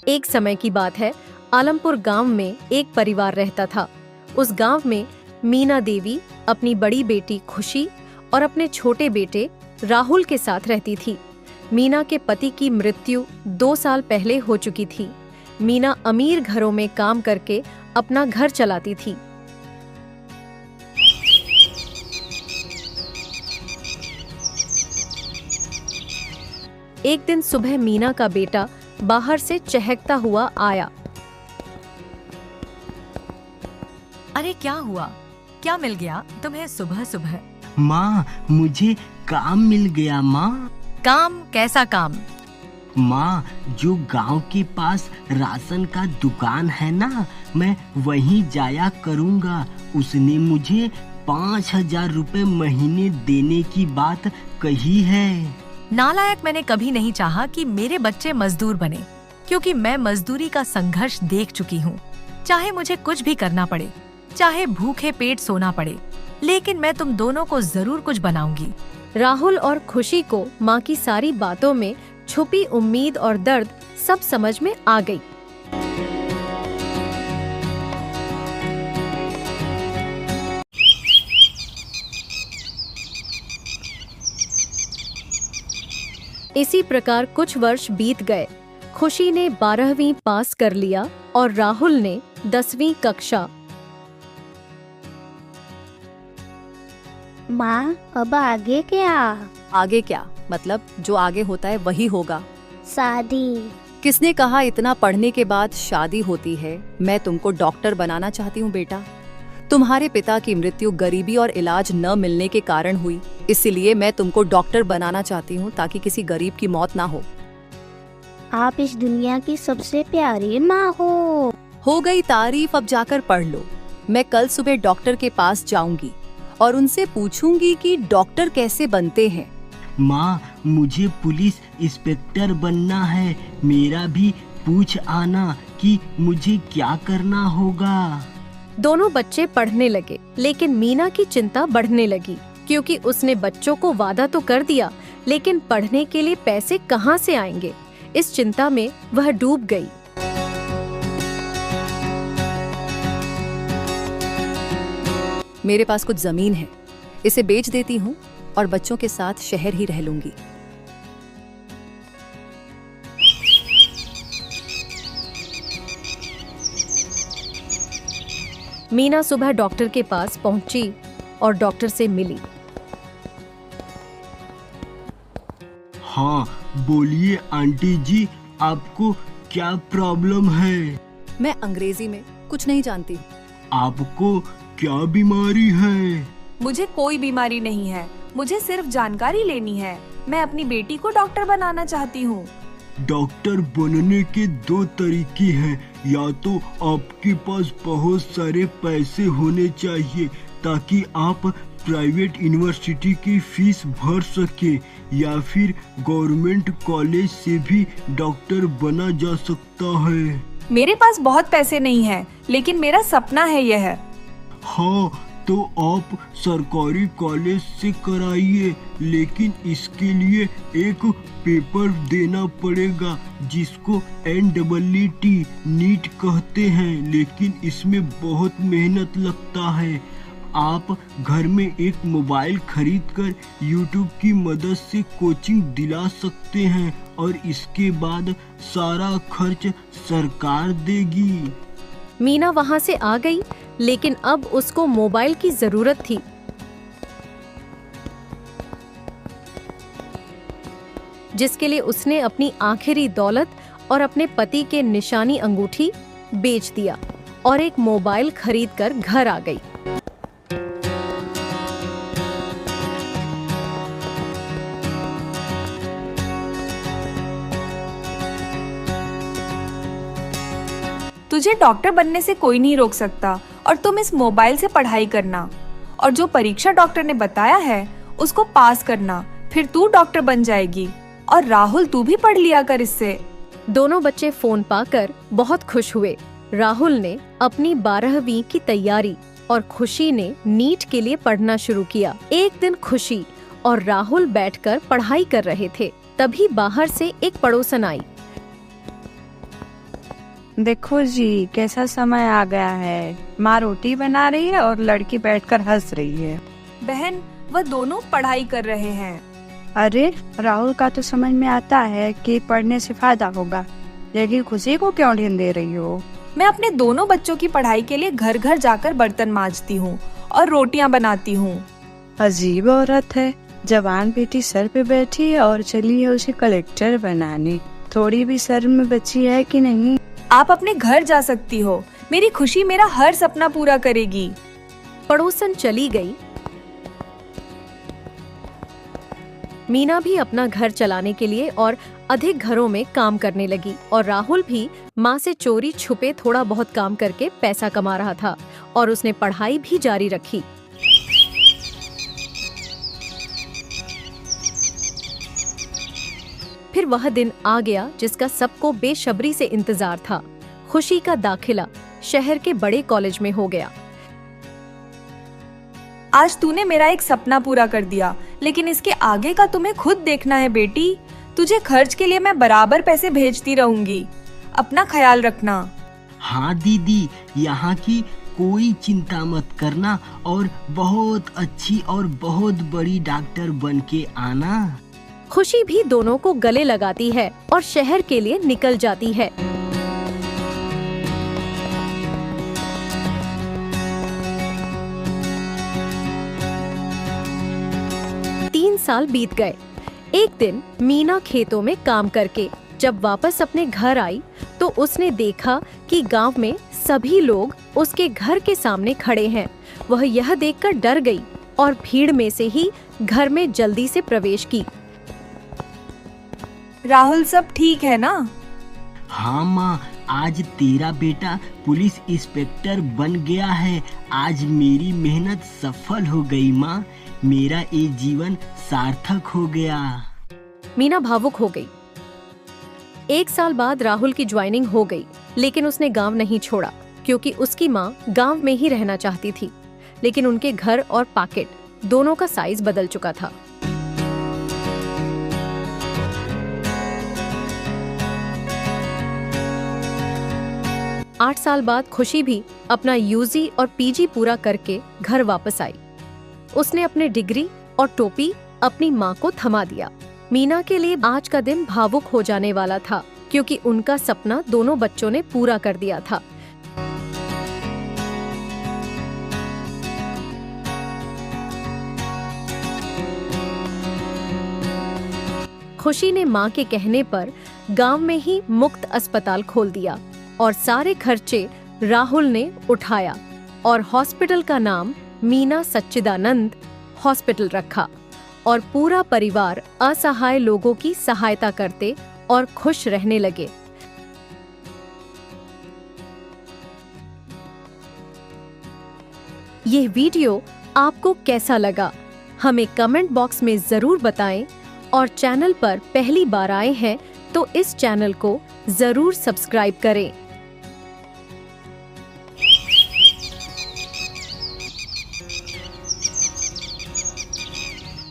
एक समय की बात है, आलमपुर गांव में एक परिवार रहता था। उस गांव में मीना देवी अपनी बड़ी बेटी खुशी और अपने छोटे बेटे राहुल के साथ रहती थी। मीना के पति की मृत्यु 2 साल पहले हो चुकी थी। मीना अमीर घरों में काम करके अपना घर चलाती थी। एक दिन सुबह मीना का बेटा बाहर से चहकता हुआ आया। अरे क्या हुआ? क्या मिल गया तुम्हें सुबह सुबह? माँ, मुझे काम मिल गया माँ। काम? कैसा काम? माँ, जो गांव के पास राशन का दुकान है ना, मैं वहीं जाया करूँगा। उसने मुझे 5,000 रुपए महीने देने की बात कही है। नालायक, मैंने कभी नहीं चाहा कि मेरे बच्चे मजदूर बने, क्योंकि मैं मजदूरी का संघर्ष देख चुकी हूँ। चाहे मुझे कुछ भी करना पड़े, चाहे भूखे पेट सोना पड़े, लेकिन मैं तुम दोनों को जरूर कुछ बनाऊंगी। राहुल और खुशी को माँ की सारी बातों में छुपी उम्मीद और दर्द सब समझ में आ गई। इसी प्रकार कुछ वर्ष बीत गए। खुशी ने 12वीं पास कर लिया और राहुल ने 10वीं कक्षा। माँ, अब आगे क्या? आगे क्या मतलब? जो आगे होता है वही होगा। शादी। किसने कहा इतना पढ़ने के बाद शादी होती है? मैं तुमको डॉक्टर बनाना चाहती हूँ बेटा। तुम्हारे पिता की मृत्यु गरीबी और इलाज न मिलने के कारण हुई, इसलिए मैं तुमको डॉक्टर बनाना चाहती हूँ ताकि किसी गरीब की मौत ना हो। आप इस दुनिया की सबसे प्यारी माँ हो गई तारीफ, अब जाकर पढ़ लो। मैं कल सुबह डॉक्टर के पास जाऊंगी और उनसे पूछूंगी कि डॉक्टर कैसे बनते हैं। माँ, मुझे पुलिस इंस्पेक्टर बनना है। मेरा भी पूछ आना कि मुझे क्या करना होगा। दोनों बच्चे पढ़ने लगे, लेकिन मीना की चिंता बढ़ने लगी, क्योंकि उसने बच्चों को वादा तो कर दिया, लेकिन पढ़ने के लिए पैसे कहाँ से आएंगे? इस चिंता में वह डूब गई। मेरे पास कुछ जमीन है, इसे बेच देती हूँ और बच्चों के साथ शहर ही रह लूंगी। मीना सुबह डॉक्टर के पास पहुंची और डॉक्टर से मिली। हाँ, बोलिए आंटी जी, आपको क्या प्रॉब्लम है? मैं अंग्रेजी में कुछ नहीं जानती। आपको क्या बीमारी है? मुझे कोई बीमारी नहीं है, मुझे सिर्फ जानकारी लेनी है। मैं अपनी बेटी को डॉक्टर बनाना चाहती हूँ। डॉक्टर बनने के 2 तरीके हैं। या तो आपके पास बहुत सारे पैसे होने चाहिए ताकि आप प्राइवेट यूनिवर्सिटी की फीस भर सके, या फिर गवर्नमेंट कॉलेज से भी डॉक्टर बना जा सकता है। मेरे पास बहुत पैसे नहीं है, लेकिन मेरा सपना है यह। हाँ, तो आप सरकारी कॉलेज से कराइए, लेकिन इसके लिए एक पेपर देना पड़ेगा जिसको NEET नीट कहते हैं, लेकिन इसमें बहुत मेहनत लगता है। आप घर में एक मोबाइल खरीदकर YouTube की मदद से कोचिंग दिला सकते हैं और इसके बाद सारा खर्च सरकार देगी। मीना वहां से आ गई, लेकिन अब उसको मोबाइल की जरूरत थी। जिसके लिए उसने अपनी आखिरी दौलत और अपने पति के निशानी अंगूठी बेच दिया और एक मोबाइल खरीदकर घर आ गई। तुझे डॉक्टर बनने से कोई नहीं रोक सकता, और तुम इस मोबाइल से पढ़ाई करना और जो परीक्षा डॉक्टर ने बताया है उसको पास करना, फिर तू डॉक्टर बन जाएगी। और राहुल, तू भी पढ़ लिया कर इससे। दोनों बच्चे फोन पाकर बहुत खुश हुए। राहुल ने अपनी 12वीं की तैयारी और खुशी ने नीट के लिए पढ़ना शुरू किया। एक दिन खुशी और राहुल बैठकर पढ़ाई कर रहे थे, तभी बाहर से एक पड़ोसन आई। देखो जी कैसा समय आ गया है। माँ रोटी बना रही है और लड़की बैठकर हंस रही है। बहन, वह दोनों पढ़ाई कर रहे हैं। अरे राहुल का तो समझ में आता है कि पढ़ने से फायदा होगा, लेकिन खुशी को क्यों ढील दे रही हो? मैं अपने दोनों बच्चों की पढ़ाई के लिए घर घर जाकर बर्तन मांजती हूँ और रोटियाँ बनाती हूँ। अजीब औरत है, जवान बेटी सर पे बैठी है और चली है उसे कलेक्टर बनाने। थोड़ी भी शर्म बची है कि नहीं? आप अपने घर जा सकती हो। मेरी खुशी मेरा हर सपना पूरा करेगी। पड़ोसन चली गई। मीना भी अपना घर चलाने के लिए और अधिक घरों में काम करने लगी और राहुल भी माँ से चोरी छुपे थोड़ा बहुत काम करके पैसा कमा रहा था और उसने पढ़ाई भी जारी रखी। फिर वह दिन आ गया जिसका सबको बेसब्री से इंतजार था। खुशी का दाखिला शहर के बड़े कॉलेज में हो गया। आज तूने मेरा एक सपना पूरा कर दिया, लेकिन इसके आगे का तुम्हें खुद देखना है बेटी। तुझे खर्च के लिए मैं बराबर पैसे भेजती रहूंगी। अपना ख्याल रखना। हाँ दीदी, यहाँ की कोई चिंता मत करना और बहुत अच्छी और बहुत बड़ी डॉक्टर बन के आना। खुशी भी दोनों को गले लगाती है और शहर के लिए निकल जाती है। तीन साल बीत गए। एक दिन मीना खेतों में काम करके जब वापस अपने घर आई तो उसने देखा कि गांव में सभी लोग उसके घर के सामने खड़े हैं। वह यह देखकर डर गई और भीड़ में से ही घर में जल्दी से प्रवेश की। राहुल, सब ठीक है ना? हाँ माँ, आज तेरा बेटा पुलिस इंस्पेक्टर बन गया है। आज मेरी मेहनत सफल हो गई माँ। मेरा ये जीवन सार्थक हो गया। मीना भावुक हो गई। एक साल बाद राहुल की ज्वाइनिंग हो गई, लेकिन उसने गांव नहीं छोड़ा क्योंकि उसकी माँ गांव में ही रहना चाहती थी। लेकिन उनके घर और पॉकेट दोनों का साइज बदल चुका था। आठ साल बाद खुशी भी अपना यूजी और पीजी पूरा करके घर वापस आई। उसने अपने डिग्री और टोपी अपनी माँ को थमा दिया। मीना के लिए आज का दिन भावुक हो जाने वाला था क्योंकि उनका सपना दोनों बच्चों ने पूरा कर दिया था। खुशी ने माँ के कहने पर गांव में ही मुफ्त अस्पताल खोल दिया और सारे खर्चे राहुल ने उठाया और हॉस्पिटल का नाम मीना सच्चिदानंद हॉस्पिटल रखा और पूरा परिवार असहाय लोगों की सहायता करते और खुश रहने लगे। ये वीडियो आपको कैसा लगा हमें कमेंट बॉक्स में जरूर बताएं और चैनल पर पहली बार आए हैं तो इस चैनल को जरूर सब्सक्राइब करें।